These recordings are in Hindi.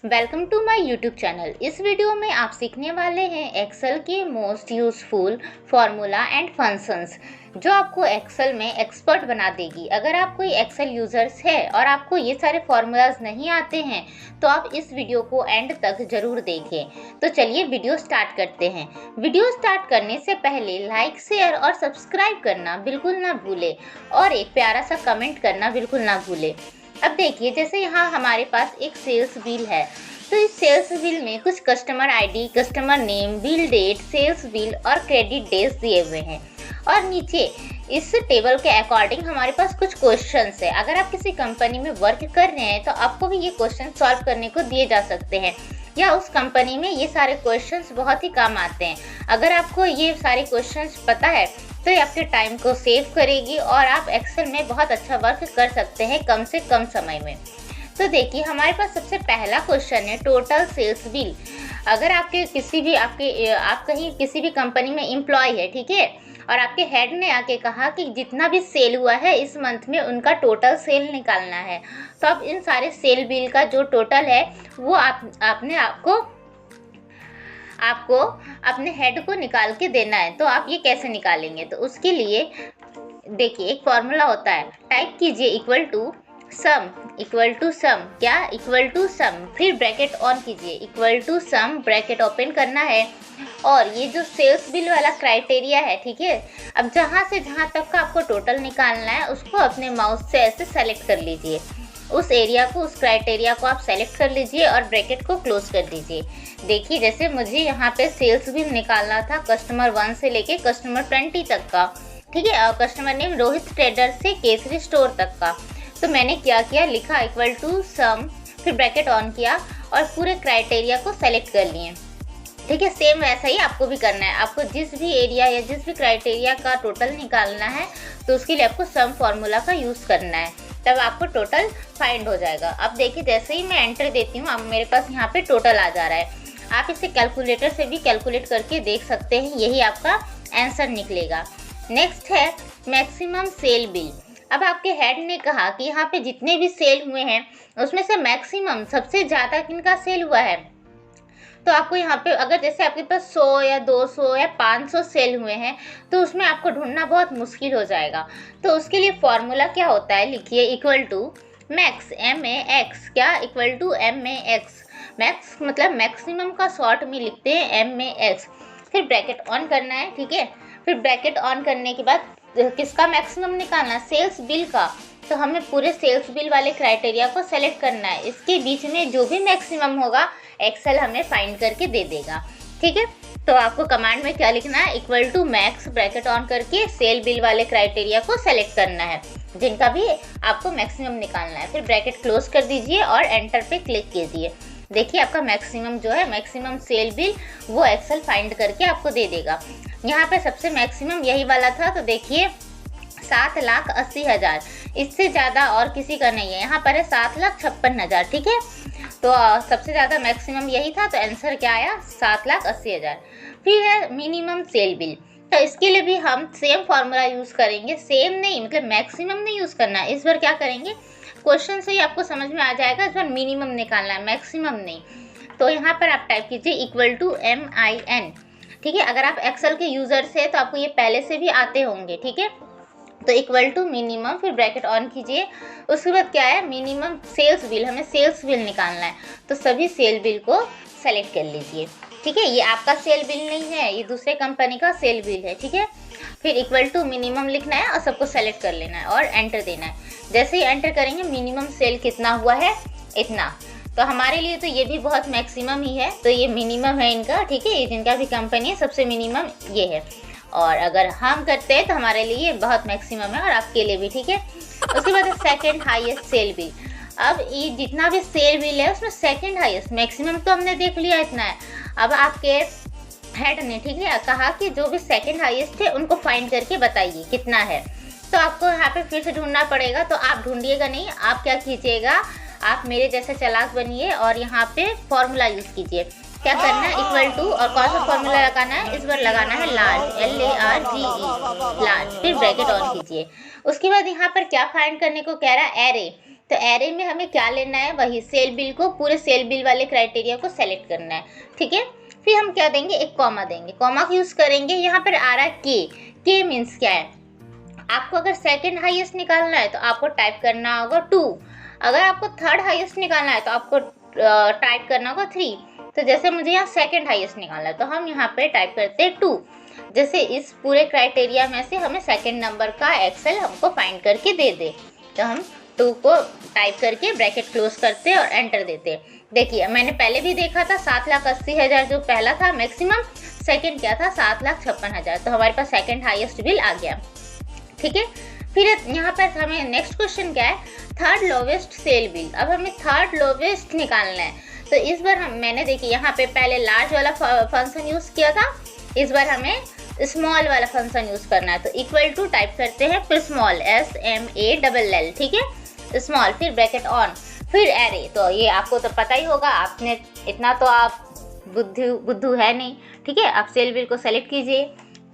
Welcome to my YouTube channel. इस वीडियो में आप सीखने वाले हैं एक्सेल के most useful formula and functions जो आपको एक्सेल में एक्सपर्ट बना देगी। अगर आप कोई एक्सेल यूज़र्स है और आपको ये सारे फार्मूलाज नहीं आते हैं तो आप इस वीडियो को एंड तक ज़रूर देखें। तो चलिए वीडियो स्टार्ट करते हैं। वीडियो स्टार्ट करने से पहले लाइक, शेयर और सब्सक्राइब करना बिल्कुल ना भूलें और एक प्यारा सा कमेंट करना बिल्कुल ना भूलें। अब देखिए, जैसे यहाँ हमारे पास एक सेल्स बिल है, तो इस सेल्स बिल में कुछ customer ID, customer name, bill date, sales bill और क्रेडिट डेज दिए हुए हैं। और नीचे इस टेबल के अकॉर्डिंग हमारे पास कुछ क्वेश्चंस है। अगर आप किसी कंपनी में वर्क कर रहे हैं तो आपको भी ये क्वेश्चन सॉल्व करने को दिए जा सकते हैं, या उस कंपनी में ये सारे क्वेश्चंस बहुत ही काम आते हैं। अगर आपको ये सारे क्वेश्चंस पता है तो ये आपके टाइम को सेव करेगी और आप एक्सेल में बहुत अच्छा वर्क कर सकते हैं कम से कम समय में। तो देखिए, हमारे पास सबसे पहला क्वेश्चन है टोटल सेल्स बिल। अगर आप कहीं किसी भी कंपनी में एम्प्लॉय है, ठीक है, और आपके हेड ने आके कहा कि जितना भी सेल हुआ है इस मंथ में उनका टोटल सेल निकालना है, तो अब इन सारे सेल बिल का जो टोटल है वो आपको अपने हेड को निकाल के देना है। तो आप ये कैसे निकालेंगे? तो उसके लिए देखिए, एक फॉर्मूला होता है, टाइप कीजिए इक्वल टू सम, क्या इक्वल टू सम, फिर ब्रैकेट ऑन कीजिए, equal to sum, bracket open करना है। और ये जो सेल्स बिल वाला क्राइटेरिया है, ठीक है, अब जहाँ से जहाँ तक का आपको टोटल निकालना है उसको अपने माउस से ऐसे सेलेक्ट कर लीजिए। उस एरिया को, उस क्राइटेरिया को आप सेलेक्ट कर लीजिए और ब्रैकेट को क्लोज कर दीजिए। देखिए, जैसे मुझे यहाँ पे सेल्स बिल निकालना था कस्टमर 1 से लेके कस्टमर 20 तक का, ठीक है, और कस्टमर नेम रोहित ट्रेडर से केसरी स्टोर तक का। तो मैंने क्या किया, लिखा इक्वल टू सम, फिर ब्रैकेट ऑन किया और पूरे क्राइटेरिया को सेलेक्ट कर लिए। ठीक है, सेम वैसा ही आपको भी करना है। आपको जिस भी एरिया या जिस भी क्राइटेरिया का टोटल निकालना है तो उसके लिए आपको सम फॉर्मूला का यूज़ करना है, तब आपको टोटल फाइंड हो जाएगा। अब देखिए, जैसे ही मैं एंटर देती हूँ अब मेरे पास यहाँ पे टोटल आ जा रहा है। आप इसे कैलकुलेटर से भी कैलकुलेट करके देख सकते हैं, यही आपका आंसर निकलेगा। नेक्स्ट है मैक्सिमम सेल बिल। अब आपके हेड ने कहा कि यहाँ पे जितने भी सेल हुए हैं उसमें से मैक्सिमम, सबसे ज़्यादा किनका सेल हुआ है। तो आपको यहाँ पे अगर जैसे आपके पास 100 या 200 या 500 सेल हुए हैं तो उसमें आपको ढूंढना बहुत मुश्किल हो जाएगा। तो उसके लिए फॉर्मूला क्या होता है, लिखिए इक्वल टू मैक्स, MAX, क्या इक्वल टू MAX। मैक्स मतलब मैक्सिमम का शॉर्ट में लिखते हैं MAX। फिर ब्रैकेट ऑन करना है, ठीक है। फिर ब्रैकेट ऑन करने के बाद किसका मैक्सिमम निकालना, सेल्स बिल का। तो हमें पूरे सेल्स बिल वाले क्राइटेरिया को सेलेक्ट करना है। इसके बीच में जो भी मैक्सिमम होगा एक्सेल हमें फाइंड करके दे देगा, ठीक है। तो आपको कमांड में क्या लिखना है, equal to max, bracket on करके सेल बिल वाले क्राइटेरिया को सेलेक्ट करना है जिनका भी आपको मैक्सिमम निकालना है। फिर ब्रैकेट क्लोज कर दीजिए और एंटर पे क्लिक कीजिए। देखिए, आपका मैक्सिमम जो है, मैक्सिमम सेल बिल, वो एक्सेल फाइंड करके आपको दे देगा। यहाँ पे सबसे मैक्सिमम यही वाला था। तो देखिए 7,80,000, इससे ज़्यादा और किसी का नहीं है। यहाँ पर है 7,56,000, ठीक है। तो सबसे ज़्यादा मैक्सिमम यही था, तो आंसर क्या आया, 7,80,000। फिर है मिनिमम सेल बिल। तो इसके लिए भी हम सेम फार्मूला यूज़ करेंगे, सेम नहीं मतलब मैक्सिमम नहीं यूज़ करना है। इस बार क्या करेंगे, क्वेश्चन से ही आपको समझ में आ जाएगा, इस बार मिनिमम निकालना है, मैक्सिमम नहीं। तो यहाँ पर आप टाइप कीजिए इक्वल टू MIN, ठीक है। अगर आप एक्सेल के यूज़र से तो आपको ये पहले से भी आते होंगे, ठीक है। तो इक्वल टू मिनिमम, फिर ब्रैकेट ऑन कीजिए। उसके बाद क्या है, मिनिमम सेल्स बिल, हमें सेल्स बिल निकालना है। तो सभी सेल बिल को सेलेक्ट कर लीजिए, ठीक है। ये आपका सेल बिल नहीं है, ये दूसरे कंपनी का सेल बिल है, ठीक है। फिर इक्वल टू मिनिमम लिखना है और सबको सेलेक्ट कर लेना है और एंटर देना है। जैसे ही एंटर करेंगे, मिनिमम सेल कितना हुआ है, इतना। तो हमारे लिए तो ये भी बहुत मैक्सिमम ही है, तो ये मिनिमम है इनका, ठीक है। ये जिनका भी कंपनी है सबसे मिनिमम ये है। और अगर हम करते हैं तो हमारे लिए ये बहुत मैक्सिमम है और आपके लिए भी, ठीक है। उसके बाद सेकंड हाईएस्ट सेल बिल। अब ये जितना भी सेल बिल है उसमें सेकंड हाईएस्ट, मैक्सिमम तो हमने देख लिया इतना है। अब आपके हेड ने, ठीक है, कहा कि जो भी सेकंड हाईएस्ट है उनको फाइंड करके बताइए कितना है। तो आपको यहाँ पे फिर से ढूंढना पड़ेगा। तो आप ढूंढिएगा नहीं, आप क्या कीजिएगा, आप मेरे जैसे चालाक बनिए और यहाँ पे फॉर्मूला यूज़ कीजिए। क्या करना है, इक्वल टू, और कौन सा फॉर्मूला लगाना है, इस बार लगाना है लार्ज, LARGE, लार्ज। फिर ब्रैकेट ऑन कीजिए। उसके बाद यहाँ पर क्या फाइंड करने को कह रहा है, एरे। तो एरे में हमें क्या लेना है, वही सेल बिल को, पूरे सेल बिल वाले क्राइटेरिया को सेलेक्ट करना है, ठीक है। फिर हम क्या देंगे, एक कॉमा देंगे, कॉमा का यूज़ करेंगे। यहाँ पर आ रहा है के मीन्स क्या है, आपको अगर सेकंड हाईएस्ट निकालना है तो आपको टाइप करना होगा 2, अगर आपको थर्ड हाईएस्ट निकालना है तो आपको टाइप करना होगा 3। तो जैसे मुझे यहाँ सेकंड हाईएस्ट निकालना है तो हम यहाँ पे टाइप करते हैं 2। जैसे इस पूरे क्राइटेरिया में से हमें सेकंड नंबर का एक्सेल हमको फाइंड करके दे दे, तो हम 2 को टाइप करके ब्रैकेट क्लोज करते और एंटर देते। देखिए मैंने पहले भी देखा था 7,80,000 जो पहला था मैक्सिमम, सेकंड क्या था 7,56,000, तो हमारे पास सेकंड हाईएस्ट बिल आ गया, ठीक है। फिर यहाँ पर हमें नेक्स्ट क्वेश्चन क्या है, थर्ड लोवेस्ट सेल बिल। अब हमें थर्ड लोवेस्ट निकालना है, तो इस बार मैंने देखिए यहाँ पे पहले लार्ज वाला फंक्शन यूज़ किया था, इस बार हमें स्मॉल वाला फंक्शन यूज़ करना है। तो इक्वल टू टाइप करते हैं, फिर स्मॉल SMALL, ठीक है, स्मॉल, फिर ब्रैकेट ऑन, फिर एरे। तो ये आपको तो पता ही होगा, आपने इतना तो आप बुद्धू है नहीं, ठीक है। आप सेल बिल को सेलेक्ट कीजिए,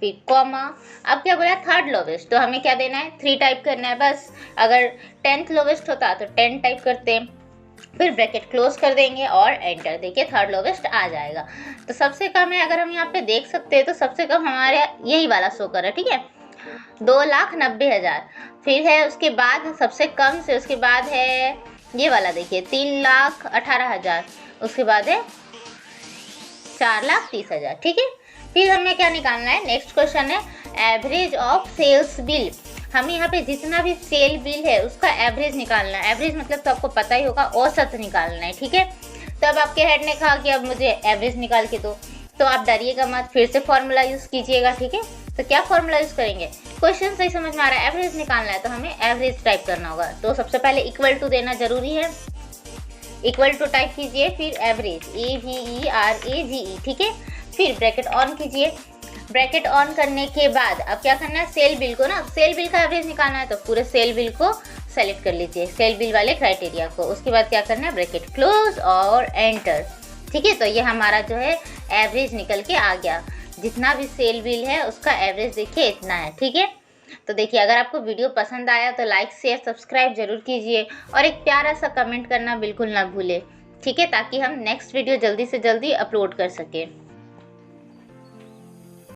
फिर कॉमा। अब क्या बोला, थर्ड लोवेस्ट, तो हमें क्या देना है, 3 टाइप करना है बस। अगर 10th लोवेस्ट होता तो 10 टाइप करते हैं, फिर ब्रैकेट क्लोज कर देंगे और एंटर। देखिए थर्ड लोवेस्ट आ जाएगा। तो सबसे कम है, अगर हम यहाँ पे देख सकते हैं तो सबसे कम हमारे यही वाला शो कर रहा है, ठीक है, 2,90,000। फिर है उसके बाद सबसे कम से, उसके बाद है ये वाला देखिए 3,18,000, उसके बाद है 4,30,000, ठीक है। फिर हमें क्या निकालना है, नेक्स्ट क्वेश्चन है एवरेज ऑफ सेल्स बिल। हमें यहाँ पे जितना भी सेल बिल है उसका एवरेज निकालना है। एवरेज मतलब तो आपको पता ही होगा, औसत निकालना है, ठीक है। तो अब आपके हेड ने कहा कि अब मुझे एवरेज निकाल के दो, तो आप डरिएगा मत, फिर से फॉर्मूला यूज़ कीजिएगा, ठीक है। तो क्या फॉर्मूला यूज़ करेंगे, क्वेश्चन सही समझ में आ रहा है, एवरेज निकालना है तो हमें एवरेज टाइप करना होगा। तो सबसे पहले इक्वल टू देना जरूरी है, इक्वल टू टाइप कीजिए, फिर एवरेज AVERAGE, ठीक है। फिर ब्रैकेट ऑन कीजिए, ब्रैकेट ऑन करने के बाद अब क्या करना है, सेल बिल को ना, सेल बिल का एवरेज निकालना है तो पूरे सेल बिल को सेलेक्ट कर लीजिए, सेल बिल वाले क्राइटेरिया को। उसके बाद क्या करना है, ब्रैकेट क्लोज और एंटर, ठीक है। तो ये हमारा जो है एवरेज निकल के आ गया, जितना भी सेल बिल है उसका एवरेज देखिए इतना है, ठीक है। तो देखिए अगर आपको वीडियो पसंद आया तो लाइक शेयर सब्सक्राइब जरूर कीजिए और एक प्यारा सा कमेंट करना बिल्कुल ना भूले, ठीक है, ताकि हम नेक्स्ट वीडियो जल्दी से जल्दी अपलोड कर सकें।